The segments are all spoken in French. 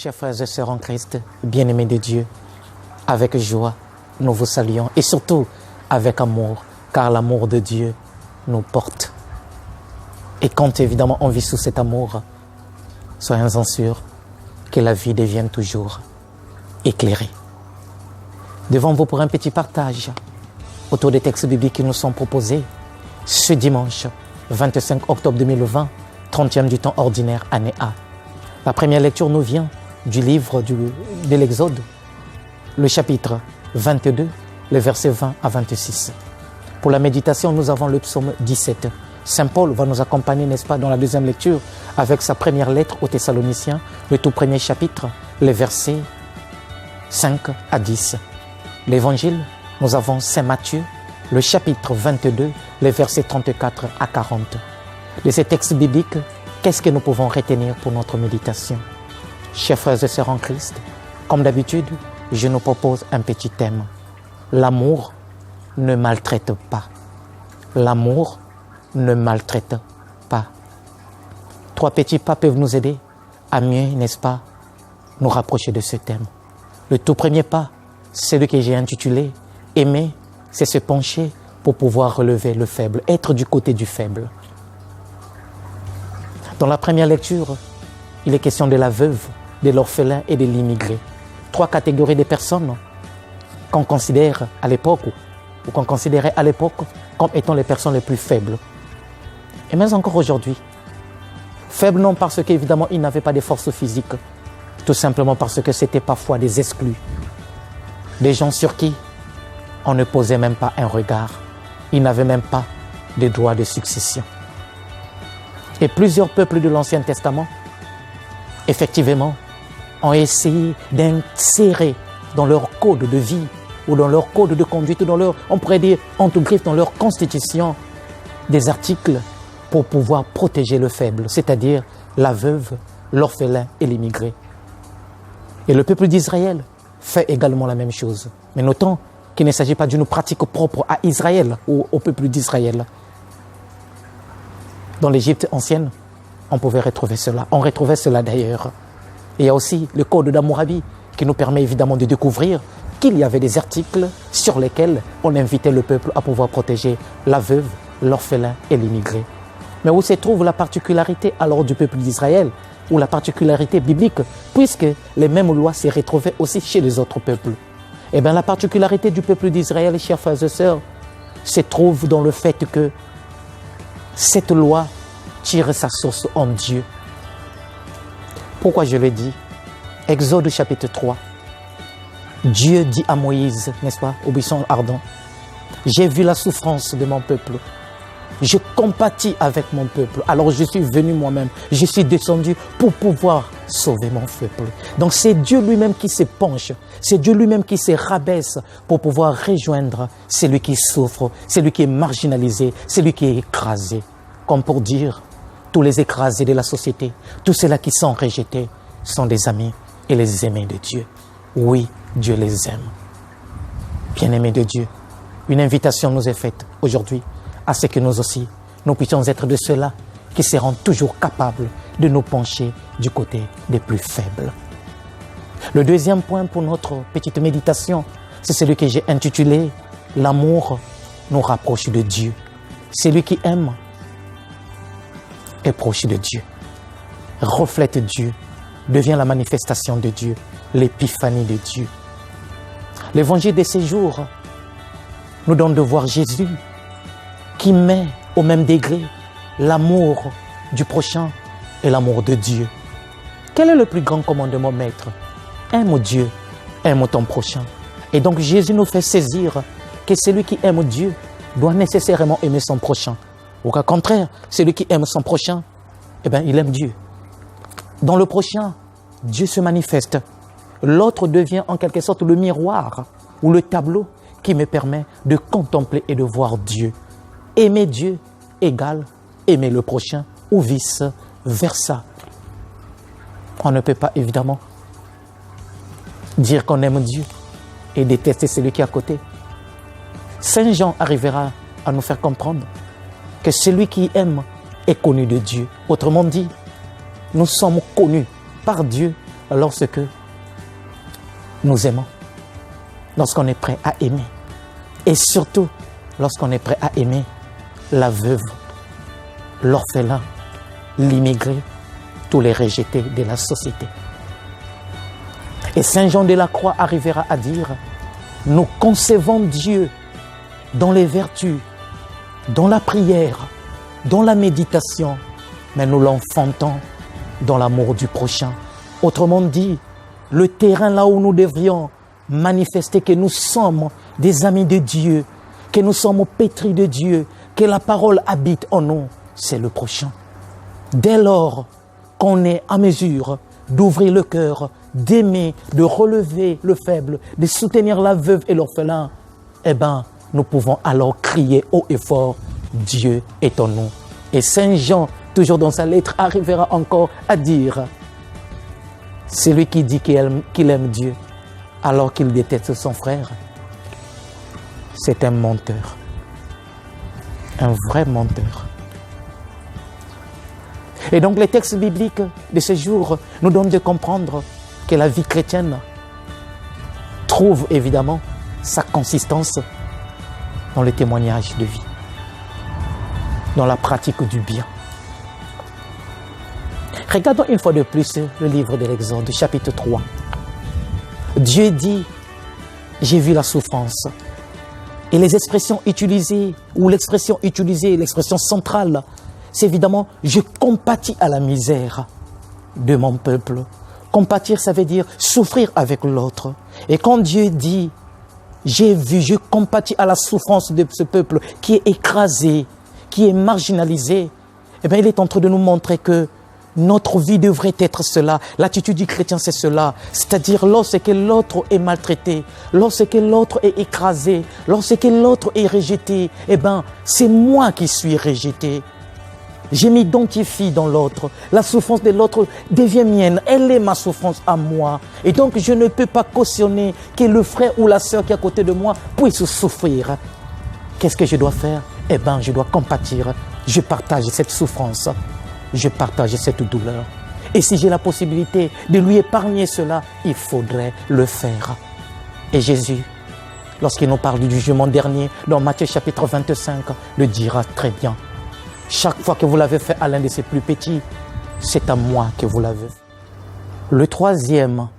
Chers frères et sœurs en Christ, bien-aimés de Dieu, avec joie, nous vous saluons et surtout avec amour, car l'amour de Dieu nous porte. Et quand évidemment on vit sous cet amour, soyons-en sûrs que la vie devienne toujours éclairée. Devant vous pour un petit partage autour des textes bibliques qui nous sont proposés ce dimanche 25 octobre 2020, 30e du temps ordinaire, année A. La première lecture nous vient du livre de l'Exode, le chapitre 22, les versets 20 à 26. Pour la méditation, nous avons le psaume 17. Saint Paul va nous accompagner, n'est-ce pas, dans la deuxième lecture avec sa première lettre aux Thessaloniciens, le tout premier chapitre, les versets 5 à 10. L'évangile, nous avons Saint Matthieu, le chapitre 22, les versets 34 à 40. De ces textes bibliques, qu'est-ce que nous pouvons retenir pour notre méditation? Chers frères et sœurs en Christ, comme d'habitude, je nous propose un petit thème. L'amour ne maltraite pas. L'amour ne maltraite pas. 3 petits pas peuvent nous aider à mieux, n'est-ce pas, nous rapprocher de ce thème. Le tout premier pas, c'est celui que j'ai intitulé « Aimer », c'est se pencher pour pouvoir relever le faible, être du côté du faible. Dans la première lecture, il est question de la veuve, de l'orphelin et de l'immigré. 3 catégories de personnes qu'on considère à l'époque ou qu'on considérait à l'époque comme étant les personnes les plus faibles. Et même encore aujourd'hui, faibles non parce qu'évidemment ils n'avaient pas de force physique, tout simplement parce que c'était parfois des exclus, des gens sur qui on ne posait même pas un regard, ils n'avaient même pas de droit de succession. Et plusieurs peuples de l'Ancien Testament, effectivement, ont essayé d'insérer dans leur code de vie ou dans leur code de conduite, ou dans leur, on pourrait dire, entre griffes, dans leur constitution, des articles pour pouvoir protéger le faible, c'est-à-dire la veuve, l'orphelin et l'immigré. Et le peuple d'Israël fait également la même chose. Mais notons qu'il ne s'agit pas d'une pratique propre à Israël ou au peuple d'Israël. Dans l'Égypte ancienne, on pouvait retrouver cela. On retrouvait cela d'ailleurs. Et il y a aussi le code d'Hammurabi qui nous permet évidemment de découvrir qu'il y avait des articles sur lesquels on invitait le peuple à pouvoir protéger la veuve, l'orphelin et l'immigré. Mais où se trouve la particularité alors du peuple d'Israël, ou la particularité biblique, puisque les mêmes lois se retrouvaient aussi chez les autres peuples? Eh bien, la particularité du peuple d'Israël, chers frères et sœurs, se trouve dans le fait que cette loi tire sa source en Dieu. Pourquoi je le dis? Exode chapitre 3. Dieu dit à Moïse, n'est-ce pas, au buisson ardent, « J'ai vu la souffrance de mon peuple. Je compatis avec mon peuple. Alors je suis venu moi-même. Je suis descendu pour pouvoir sauver mon peuple. » Donc c'est Dieu lui-même qui se penche. C'est Dieu lui-même qui se rabaisse pour pouvoir rejoindre celui qui souffre, celui qui est marginalisé, celui qui est écrasé. Comme pour dire, tous les écrasés de la société, tous ceux-là qui sont rejetés, sont des amis et les aimés de Dieu. Oui, Dieu les aime. Bien-aimés de Dieu, une invitation nous est faite aujourd'hui à ce que nous aussi, nous puissions être de ceux-là qui seront toujours capables de nous pencher du côté des plus faibles. Le deuxième point pour notre petite méditation, c'est celui que j'ai intitulé « L'amour nous rapproche de Dieu ». Celui qui aime est proche de Dieu, reflète Dieu, devient la manifestation de Dieu, l'épiphanie de Dieu. L'évangile de ces jours nous donne de voir Jésus qui met au même degré l'amour du prochain et l'amour de Dieu. Quel est le plus grand commandement, maître? Aime Dieu, aime ton prochain. Et donc Jésus nous fait saisir que celui qui aime Dieu doit nécessairement aimer son prochain. Au contraire, celui qui aime son prochain, eh bien, il aime Dieu. Dans le prochain, Dieu se manifeste. L'autre devient en quelque sorte le miroir ou le tableau qui me permet de contempler et de voir Dieu. Aimer Dieu égale aimer le prochain ou vice-versa. On ne peut pas évidemment dire qu'on aime Dieu et détester celui qui est à côté. Saint Jean arrivera à nous faire comprendre que celui qui aime est connu de Dieu. Autrement dit, nous sommes connus par Dieu lorsque nous aimons, lorsqu'on est prêt à aimer. Et surtout, lorsqu'on est prêt à aimer la veuve, l'orphelin, l'immigré, tous les rejetés de la société. Et Saint Jean de la Croix arrivera à dire, nous concevons Dieu dans les vertus, dans la prière, dans la méditation, mais nous l'enfantons dans l'amour du prochain. Autrement dit, le terrain là où nous devrions manifester que nous sommes des amis de Dieu, que nous sommes pétris de Dieu, que la parole habite en nous, c'est le prochain. Dès lors qu'on est à mesure d'ouvrir le cœur, d'aimer, de relever le faible, de soutenir la veuve et l'orphelin, eh bien, nous pouvons alors crier haut et fort, Dieu est en nous. Et Saint Jean, toujours dans sa lettre, arrivera encore à dire, celui qui dit qu'il aime Dieu, alors qu'il déteste son frère, c'est un menteur, un vrai menteur. Et donc les textes bibliques de ce jour nous donnent de comprendre que la vie chrétienne trouve évidemment sa consistance dans le témoignage de vie, dans la pratique du bien. Regardons une fois de plus le livre de l'Exode, chapitre 3. Dieu dit, j'ai vu la souffrance. Et les expressions utilisées, ou l'expression utilisée, l'expression centrale, c'est évidemment, je compatis à la misère de mon peuple. Compatir, ça veut dire souffrir avec l'autre. Et quand Dieu dit, j'ai vu, je compatis à la souffrance de ce peuple qui est écrasé, qui est marginalisé, eh bien, il est en train de nous montrer que notre vie devrait être cela. L'attitude du chrétien, c'est cela. C'est-à-dire lorsque l'autre est maltraité, lorsque l'autre est écrasé, lorsque l'autre est rejeté, eh bien, c'est moi qui suis rejeté. Je m'identifie dans l'autre. La souffrance de l'autre devient mienne. Elle est ma souffrance à moi. Et donc, je ne peux pas cautionner que le frère ou la sœur qui est à côté de moi puisse souffrir. Qu'est-ce que je dois faire? Eh bien, je dois compatir. Je partage cette souffrance. Je partage cette douleur. Et si j'ai la possibilité de lui épargner cela, il faudrait le faire. Et Jésus, lorsqu'il nous parle du jugement dernier, dans Matthieu chapitre 25, le dira très bien. Chaque fois que vous l'avez fait à l'un de ses plus petits, c'est à moi que vous l'avez fait. Le troisième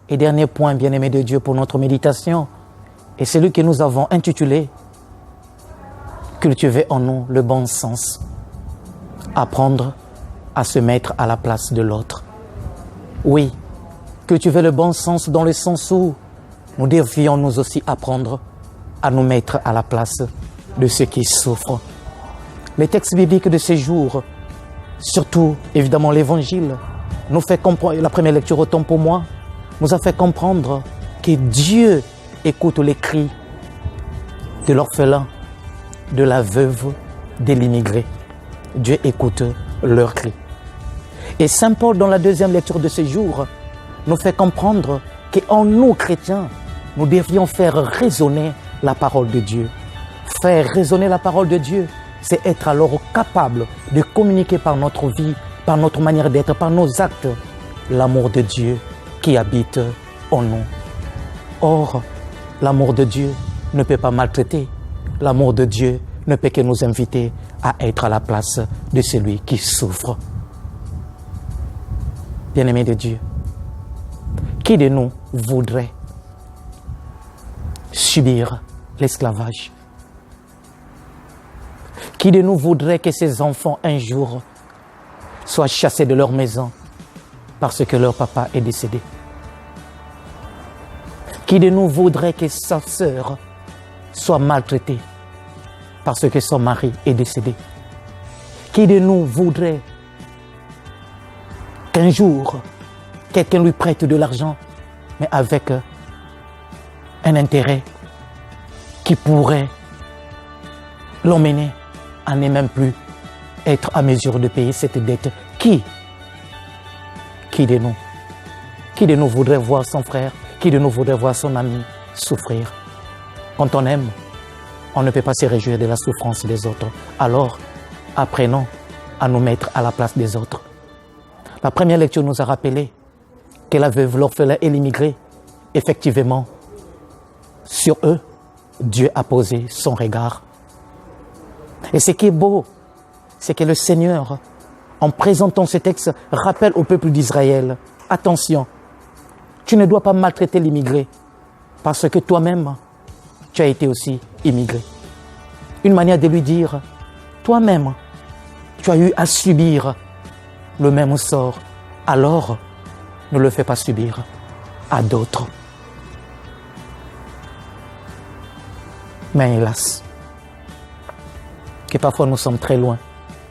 et dernier point, bien-aimé de Dieu, pour notre méditation, est celui que nous avons intitulé « Cultiver en nous le bon sens ». Apprendre à se mettre à la place de l'autre. Oui, cultiver le bon sens dans le sens où nous devions nous aussi apprendre à nous mettre à la place de ceux qui souffrent. Les textes bibliques de ces jours, surtout évidemment l'Évangile, nous fait comprendre, la première lecture autant pour moi, nous a fait comprendre que Dieu écoute les cris de l'orphelin, de la veuve, de l'immigré. Dieu écoute leurs cris. Et Saint Paul, dans la deuxième lecture de ce jour, nous fait comprendre qu'en nous, chrétiens, nous devrions faire résonner la parole de Dieu. Faire résonner la parole de Dieu, c'est être alors capable de communiquer par notre vie, par notre manière d'être, par nos actes, l'amour de Dieu qui habite en nous. Or, l'amour de Dieu ne peut pas maltraiter. L'amour de Dieu ne peut que nous inviter à être à la place de celui qui souffre. Bien-aimés de Dieu, qui de nous voudrait subir l'esclavage? Qui de nous voudrait que ses enfants un jour soient chassés de leur maison parce que leur papa est décédé? Qui de nous voudrait que sa sœur soit maltraitée parce que son mari est décédé? Qui de nous voudrait qu'un jour, quelqu'un lui prête de l'argent, mais avec un intérêt qui pourrait l'emmener à ne même plus être à mesure de payer cette dette? Qui de nous? Qui de nous voudrait voir son frère? Qui de nous voudrait voir son ami souffrir? Quand on aime, on ne peut pas se réjouir de la souffrance des autres. Alors, apprenons à nous mettre à la place des autres. La première lecture nous a rappelé que la veuve, l'orphelin et l'immigré, effectivement, sur eux, Dieu a posé son regard. Et ce qui est beau, c'est que le Seigneur, en présentant ce texte, rappelle au peuple d'Israël, attention, tu ne dois pas maltraiter l'immigré, parce que toi-même, tu as été aussi immigré. Une manière de lui dire, toi-même, tu as eu à subir le même sort, alors ne le fais pas subir à d'autres. Mais hélas, que parfois nous sommes très loin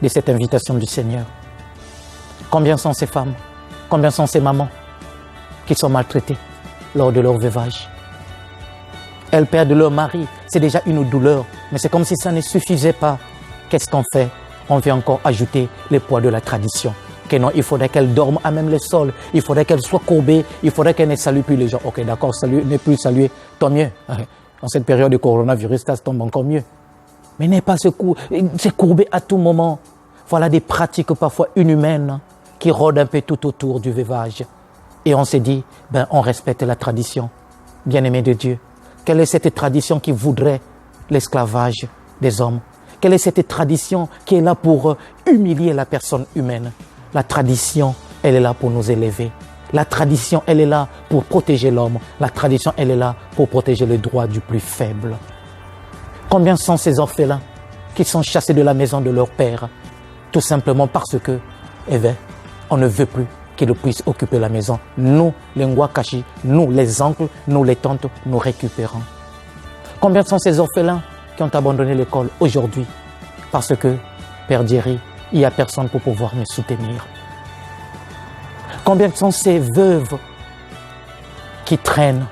de cette invitation du Seigneur. Combien sont ces femmes, combien sont ces mamans qui sont maltraitées lors de leur veuvage? Elles perdent leur mari, c'est déjà une douleur, mais c'est comme si ça ne suffisait pas. Qu'est-ce qu'on fait? On vient encore ajouter les poids de la tradition. Que non, il faudrait qu'elle dorme à même le sol, il faudrait qu'elle soit courbée, il faudrait qu'elle ne salue plus les gens. Ok, d'accord, ne plus saluer, tant mieux. En cette période de coronavirus, ça tombe encore mieux. Mais n'est pas se courber à tout moment. Voilà des pratiques parfois inhumaines qui rôdent un peu tout autour du veuvage. Et on s'est dit, on respecte la tradition. Bien-aimé de Dieu, quelle est cette tradition qui voudrait l'esclavage des hommes? Quelle est cette tradition qui est là pour humilier la personne humaine? La tradition, elle est là pour nous élever. La tradition, elle est là pour protéger l'homme. La tradition, elle est là pour protéger le droit du plus faible. Combien sont ces orphelins qui sont chassés de la maison de leur père, tout simplement parce que, on ne veut plus qu'ils puissent occuper la maison. Nous, les Ngwakashi, nous, les oncles, nous, les tantes, nous récupérons. Combien sont ces orphelins qui ont abandonné l'école aujourd'hui parce que, Père Dierry, il n'y a personne pour pouvoir me soutenir? Combien sont ces veuves qui traînent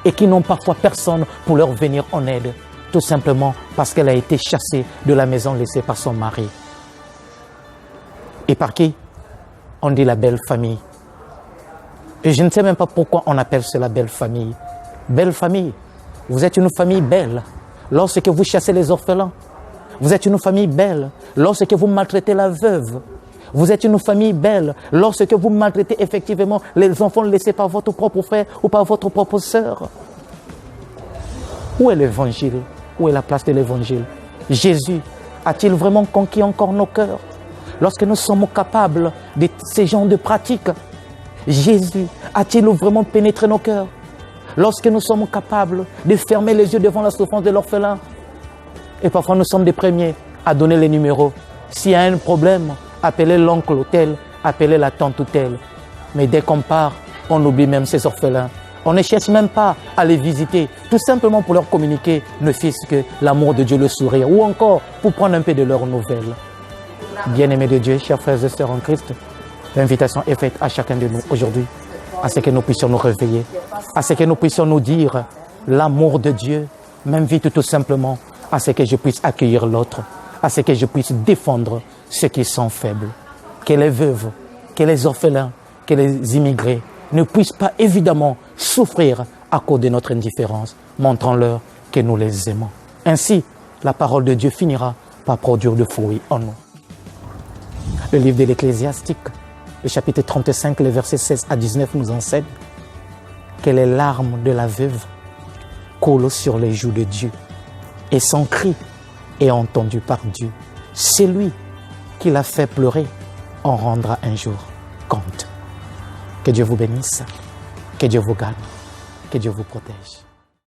et qui n'ont parfois personne pour leur venir en aide, tout simplement parce qu'elle a été chassée de la maison laissée par son mari? Et par qui? On dit la belle famille. Et je ne sais même pas pourquoi on appelle cela belle famille. Belle famille, vous êtes une famille belle lorsque vous chassez les orphelins. Vous êtes une famille belle lorsque vous maltraitez la veuve. Vous êtes une famille belle lorsque vous maltraitez effectivement les enfants laissés par votre propre frère ou par votre propre sœur. Où est l'évangile? Où est la place de l'évangile? Jésus a-t-il vraiment conquis encore nos cœurs? Lorsque nous sommes capables de ces genres de pratiques, Jésus a-t-il vraiment pénétré nos cœurs? Lorsque nous sommes capables de fermer les yeux devant la souffrance de l'orphelin, et parfois nous sommes des premiers à donner les numéros. S'il y a un problème, appelez l'oncle tel, appelez la tante telle. Mais dès qu'on part, on oublie même ces orphelins. On ne cherche même pas à les visiter, tout simplement pour leur communiquer, ne fût-ce que l'amour de Dieu, le sourire, ou encore pour prendre un peu de leurs nouvelles. Bien-aimés de Dieu, chers frères et sœurs en Christ, l'invitation est faite à chacun de nous aujourd'hui, à ce que nous puissions nous réveiller, à ce que nous puissions nous dire, l'amour de Dieu m'invite tout simplement à ce que je puisse accueillir l'autre, à ce que je puisse défendre ceux qui sont faibles. Que les veuves, que les orphelins, que les immigrés ne puissent pas évidemment souffrir à cause de notre indifférence, montrant-leur que nous les aimons. Ainsi, la parole de Dieu finira par produire de fruits en nous. Le livre de l'Ecclésiastique, le chapitre 35, les versets 16 à 19 nous enseigne que les larmes de la veuve coulent sur les joues de Dieu et son cri est entendu par Dieu. C'est lui qui l'a fait pleurer, en rendra un jour compte. Que Dieu vous bénisse, que Dieu vous garde, que Dieu vous protège.